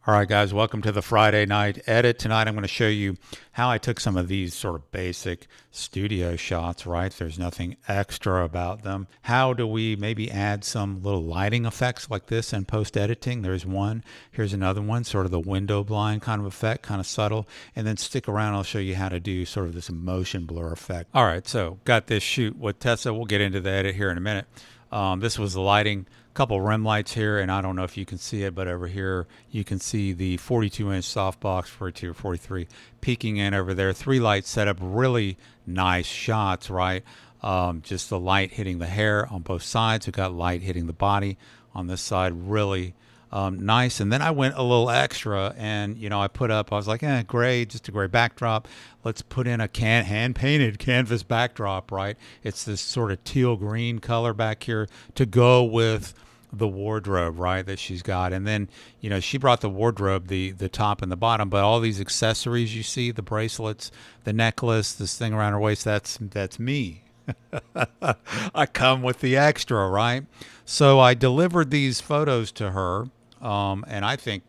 All right, guys, welcome to the Friday night edit. Tonight I'm going to show you how I took some of these sort of basic studio shots, right? There's nothing extra about them. How do we maybe add some little lighting effects like this in post-editing? There's one. Here's another one, sort of the window blind kind of effect, kind of subtle. And then stick around, I'll show you how to do sort of this motion blur effect. All right, so got this shoot with Tessa. We'll get into the edit here in a minute. This was the lighting, couple rim lights here, and I don't know if you can see it, but over here you can see the 42-inch softbox, 42 or 43, peeking in over there. Three lights set up, really nice shots, right? Just the light hitting the hair on both sides. We've got light hitting the body on this side, really nice. And then I went a little extra, and I put up, I was like, gray, just a gray backdrop. Let's put in a hand painted canvas backdrop, right? It's this sort of teal green color back here to go with the wardrobe, right, that she's got. And then she brought the wardrobe, the top and the bottom, but all these accessories you see, the bracelets, the necklace, this thing around her waist, that's me. I come with the extra, right? So I delivered these photos to her, and I think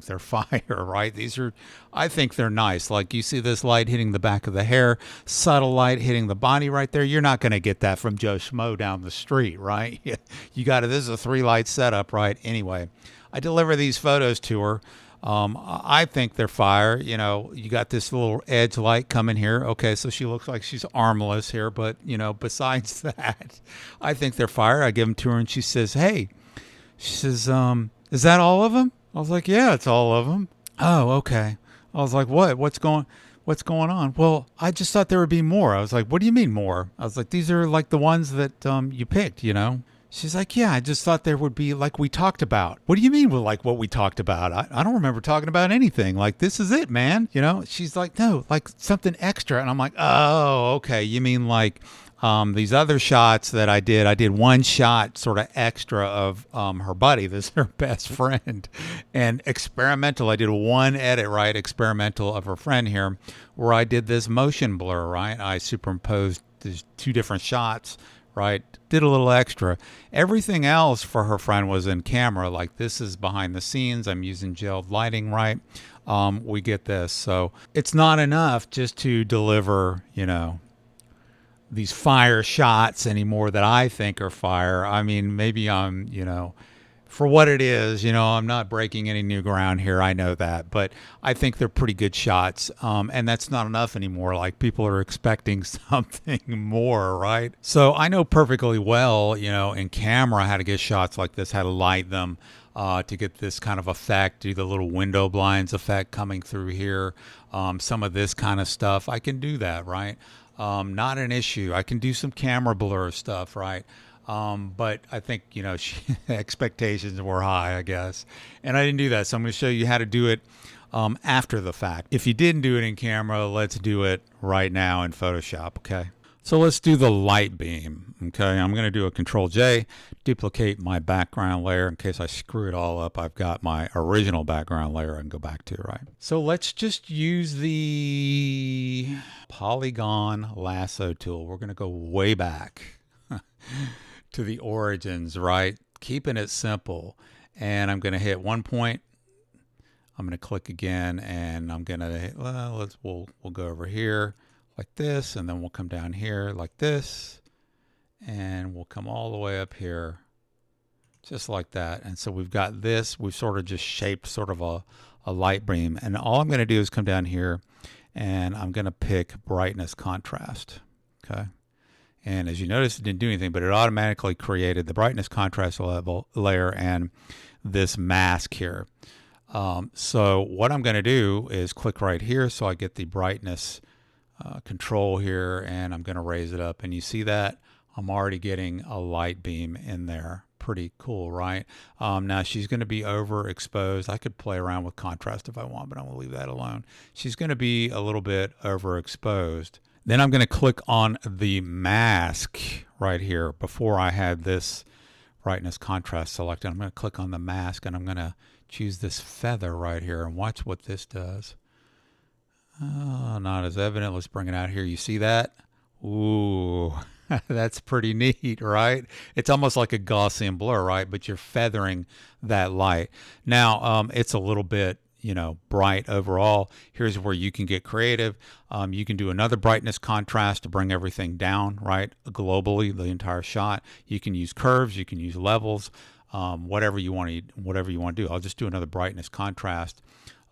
they're fire, right? I think they're nice. Like, you see this light hitting the back of the hair, subtle light hitting the body right there. You're not going to get that from Joe Schmo down the street, right? This is a 3-light setup, right? Anyway, I deliver these photos to her. I think they're fire. You got this little edge light coming here. Okay, so she looks like she's armless here, but besides that, I think they're fire. I give them to her, and she says, "Hey," she says, "is that all of them?" I was like, "Yeah, it's all of them." "Oh, okay." I was like, "What? What's going on?" "Well, I just thought there would be more." I was like, "What do you mean more?" I was like, "These are like the ones that you picked." She's like, "Yeah, I just thought there would be like we talked about." "What do you mean with like what we talked about? I don't remember talking about anything. Like, this is it, man." She's like, "No, like something extra." And I'm like, "Oh, okay. You mean like these other shots that I did one shot sort of extra of her buddy. This is her best friend. And experimental, I did one edit, right? Experimental of her friend here, where I did this motion blur, right? I superimposed these two different shots, right? Did a little extra. Everything else for her friend was in camera. Like, this is behind the scenes. I'm using gelled lighting, right? We get this. So it's not enough just to deliver, these fire shots anymore that I think are fire. I mean, maybe I'm, for what it is, I'm not breaking any new ground here. I know that, but I think they're pretty good shots. And that's not enough anymore. Like, people are expecting something more, right? So I know perfectly well, in camera, how to get shots like this, how to light them, to get this kind of effect, do the little window blinds effect coming through here. Some of this kind of stuff, I can do that, right? Not an issue. I can do some camera blur stuff, right? But I think, expectations were high, I guess. And I didn't do that. So I'm going to show you how to do it after the fact. If you didn't do it in camera, let's do it right now in Photoshop, okay? So let's do the light beam, okay? I'm going to do a Control J, duplicate my background layer. In case I screw it all up, I've got my original background layer I can go back to, right? So let's just use the polygon lasso tool. We're going to go way back to the origins, right? Keeping it simple. And I'm going to hit one point. I'm going to click again, and I'm going to hit, we'll go over here like this, and then we'll come down here like this, and we'll come all the way up here just like that. And so we've got this, we've sort of just shaped sort of a light beam. And all I'm going to do is come down here, and I'm going to pick brightness contrast, okay? And as you notice, it didn't do anything, but it automatically created the brightness contrast level layer and this mask here. So what I'm going to do is click right here, so I get the brightness control here, and I'm going to raise it up, and you see that I'm already getting a light beam in there. Pretty cool, right? Now she's going to be overexposed. I could play around with contrast if I want, but I'm going to leave that alone. She's going to be a little bit overexposed. Then I'm going to click on the mask right here. Before I had this brightness contrast selected, I'm going to click on the mask, and I'm going to choose this feather right here, and watch what this does. Not as evident. Let's bring it out here. You see that? Ooh, That's pretty neat, right? It's almost like a Gaussian blur, right? But you're feathering that light. Now, it's a little bit, bright overall. Here's where you can get creative. You can do another brightness contrast to bring everything down, right? Globally, the entire shot. You can use curves. You can use levels. Whatever you want to do. I'll just do another brightness contrast,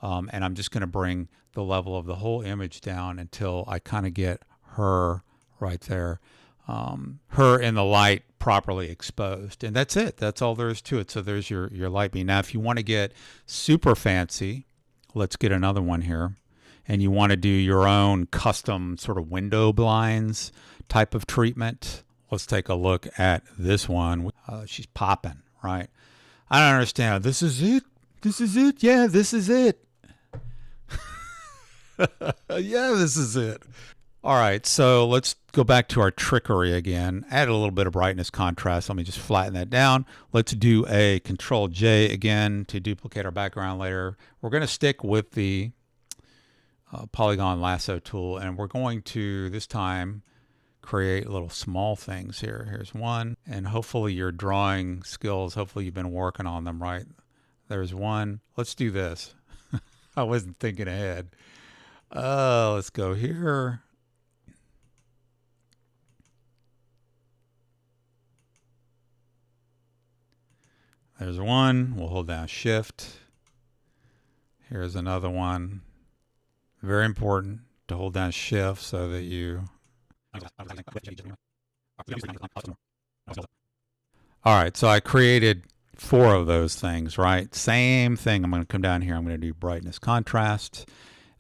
and I'm just going to bring the level of the whole image down until I kind of get her right there, her in the light properly exposed, and that's it. That's all there is to it. So there's your light beam. Now, if you want to get super fancy, let's get another one here, and you want to do your own custom sort of window blinds type of treatment. Let's take a look at this one. She's popping, right? I don't understand. This is it. This is it. Yeah, this is it. Yeah, this is it. All right, so let's go back to our trickery again. Add a little bit of brightness contrast. Let me just flatten that down. Let's do a Control J again to duplicate our background layer. We're going to stick with the polygon lasso tool, and we're going to this time create little small things here. Here's one, and hopefully your drawing skills, hopefully you've been working on them, right? There's one. Let's do this. I wasn't thinking ahead. Let's go here. There's one. We'll hold down Shift. Here's another one. Very important to hold down Shift so that you... All right, so I created 4 of those things, right? Same thing. I'm going to come down here. I'm going to do brightness contrast.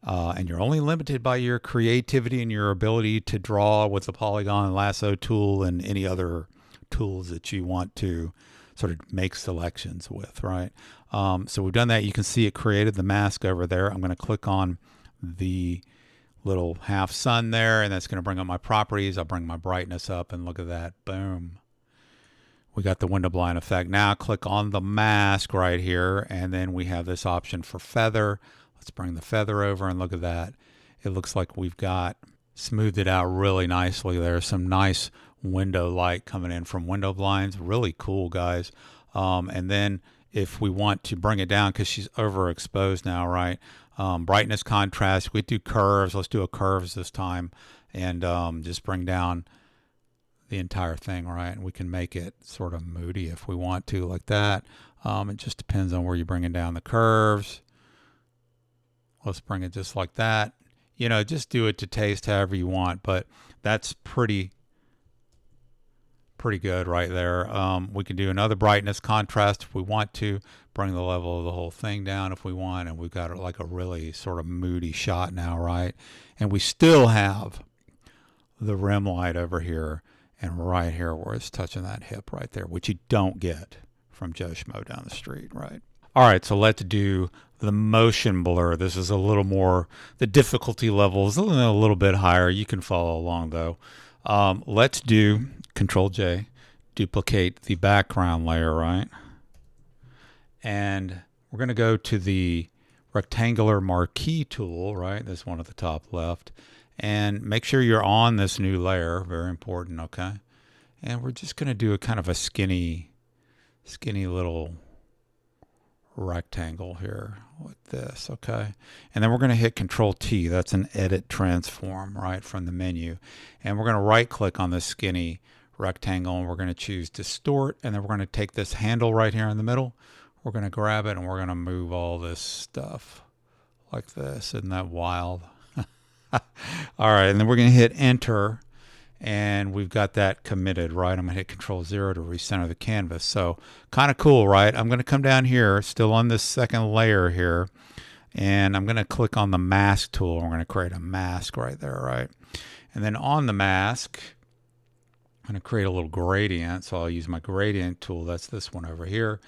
And you're only limited by your creativity and your ability to draw with the polygon lasso tool and any other tools that you want to sort of make selections with, right? So we've done that. You can see it created the mask over there. I'm going to click on the little half sun there, and that's going to bring up my properties. I'll bring my brightness up, and look at that. Boom. We got the window blind effect. Now click on the mask right here, and then we have this option for feather. Let's bring the feather over, and look at that. It looks like we've got smoothed it out really nicely. There's some nice window light coming in from window blinds. Really cool, guys. And then if we want to bring it down, because she's overexposed now, right? Brightness contrast. We do curves. Let's do a curves this time, and just bring down the entire thing, right? And we can make it sort of moody if we want to, like that. It just depends on where you're bringing down the curves. Let's bring it just like that. Just do it to taste however you want, but that's pretty good right there. We can do another brightness contrast if we want to, bring the level of the whole thing down if we want, and we've got like a really sort of moody shot now, right? And we still have the rim light over here and right here where it's touching that hip right there, which you don't get from Joe Schmo down the street, right? All right, so let's do the motion blur. This is a little more, the difficulty level is a little bit higher. You can follow along though. Let's do Control J, duplicate the background layer, right? And we're going to go to the rectangular marquee tool, right? This one at the top left. And make sure you're on this new layer. Very important, okay? And we're just going to do a kind of a skinny little rectangle here with this, okay? And then we're going to hit Control T. That's an edit transform, right, from the menu. And we're going to right click on this skinny rectangle, and we're going to choose distort, and then we're going to take this handle right here in the middle. We're going to grab it, and we're going to move all this stuff like this. Isn't that wild? All right, and then we're going to hit enter, and we've got that committed, right? I'm going to hit Control 0 to recenter the canvas. So kind of cool, right? I'm going to come down here, still on this second layer here, and I'm going to click on the mask tool. We're going to create a mask right there, right? And then on the mask, I'm going to create a little gradient. So I'll use my gradient tool. That's this one over here.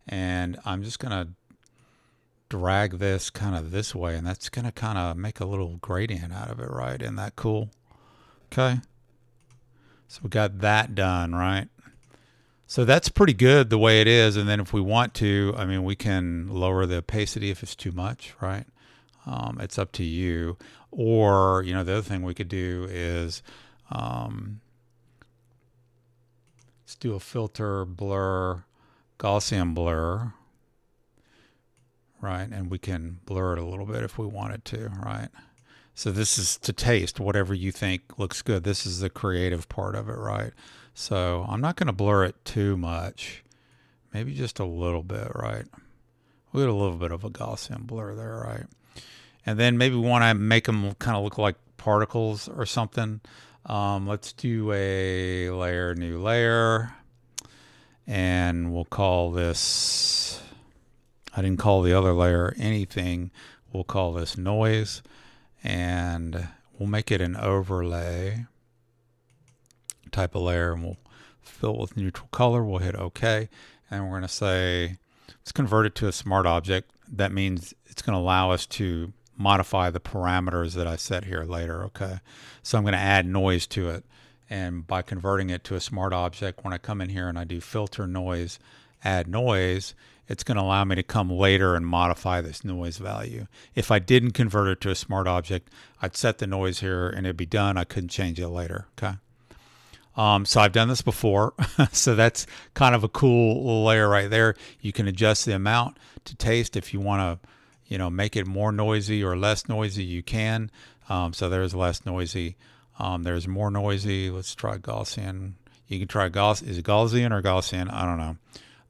And I'm just going to drag this kind of this way, and that's going to kind of make a little gradient out of it, right? Isn't that cool? Okay. So we got that done, right? So that's pretty good the way it is. And then if we want to, I mean, we can lower the opacity if it's too much, right? It's up to you. Or, the other thing we could do is Let's do a filter, blur, Gaussian blur, right? And we can blur it a little bit if we wanted to, right? So this is to taste whatever you think looks good. This is the creative part of it, right? So I'm not going to blur it too much. Maybe just a little bit, right? We get a little bit of a Gaussian blur there, right? And then maybe we want to make them kind of look like particles or something. Let's do a layer, new layer. And we'll call this, I didn't call the other layer anything. We'll call this noise. And we'll make it an overlay type of layer, and we'll fill it with neutral color. We'll hit OK, and we're going to say let's convert it to a smart object. That means it's going to allow us to modify the parameters that I set here later. Okay, so I'm going to add noise to it, and by converting it to a smart object, when I come in here and I do filter noise, add noise, it's going to allow me to come later and modify this noise value. If I didn't convert it to a smart object, I'd set the noise here and it'd be done. I couldn't change it later. Okay. So I've done this before. So that's kind of a cool little layer right there. You can adjust the amount to taste if you want to, make it more noisy or less noisy, you can. So there's less noisy. There's more noisy. Let's try Gaussian. You can try Gaussian. Is it Gaussian or Gaussian? I don't know.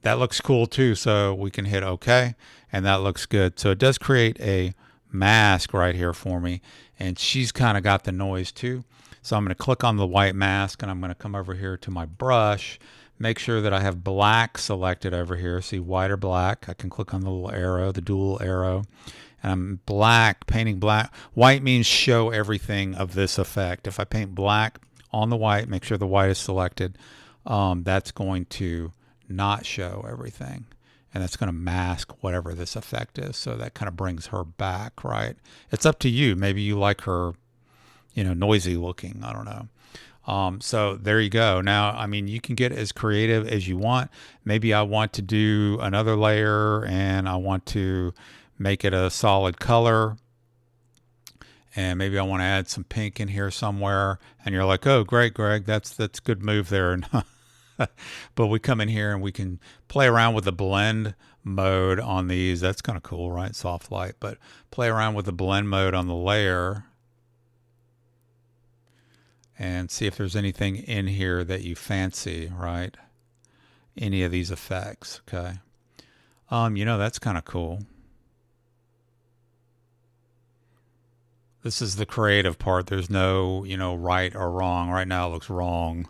That looks cool too, so we can hit OK, and that looks good. So it does create a mask right here for me, and she's kind of got the noise too. So I'm going to click on the white mask, and I'm going to come over here to my brush, make sure that I have black selected over here. See, white or black. I can click on the little arrow, the dual arrow, and I'm painting black. White means show everything of this effect. If I paint black on the white, make sure the white is selected, that's going to not show everything, and that's going to mask whatever this effect is. So that kind of brings her back, right? It's up to you. Maybe you like her, noisy looking. I don't know. So there you go. Now, I mean, you can get as creative as you want. Maybe I want to do another layer and I want to make it a solid color. And maybe I want to add some pink in here somewhere. And you're like, oh, great, Greg, that's good move there. But we come in here and we can play around with the blend mode on these. That's kind of cool, right? Soft light, but play around with the blend mode on the layer and see if there's anything in here that you fancy, right? Any of these effects, okay? That's kind of cool. This is the creative part. There's no, right or wrong. Right now it looks wrong.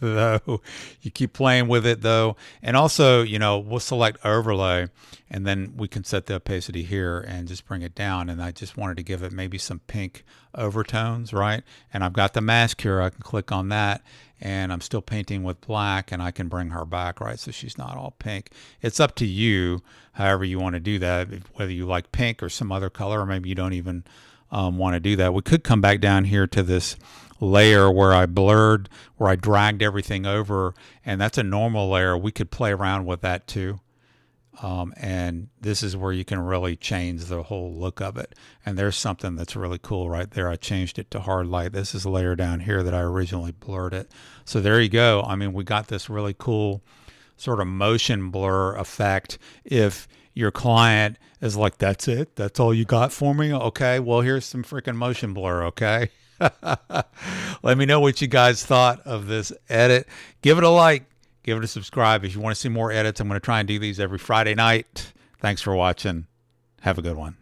Though you keep playing with it though, and also we'll select overlay, and then we can set the opacity here and just bring it down. And I just wanted to give it maybe some pink overtones, right? And I've got the mask here. I can click on that, and I'm still painting with black, and I can bring her back, right? So she's not all pink. It's up to you, however you want to do that, whether you like pink or some other color, or maybe you don't even want to do that. We could come back down here to this layer where I dragged everything over, and that's a normal layer. We could play around with that too. And this is where you can really change the whole look of it. And there's something that's really cool right there. I changed it to hard light. This is a layer down here that I originally blurred it. So there you go. I mean, we got this really cool sort of motion blur effect. If your client is like, that's it? That's all you got for me? Okay, well, here's some freaking motion blur, okay? Let me know what you guys thought of this edit. Give it a like, give it a subscribe. If you want to see more edits, I'm going to try and do these every Friday night. Thanks for watching. Have a good one.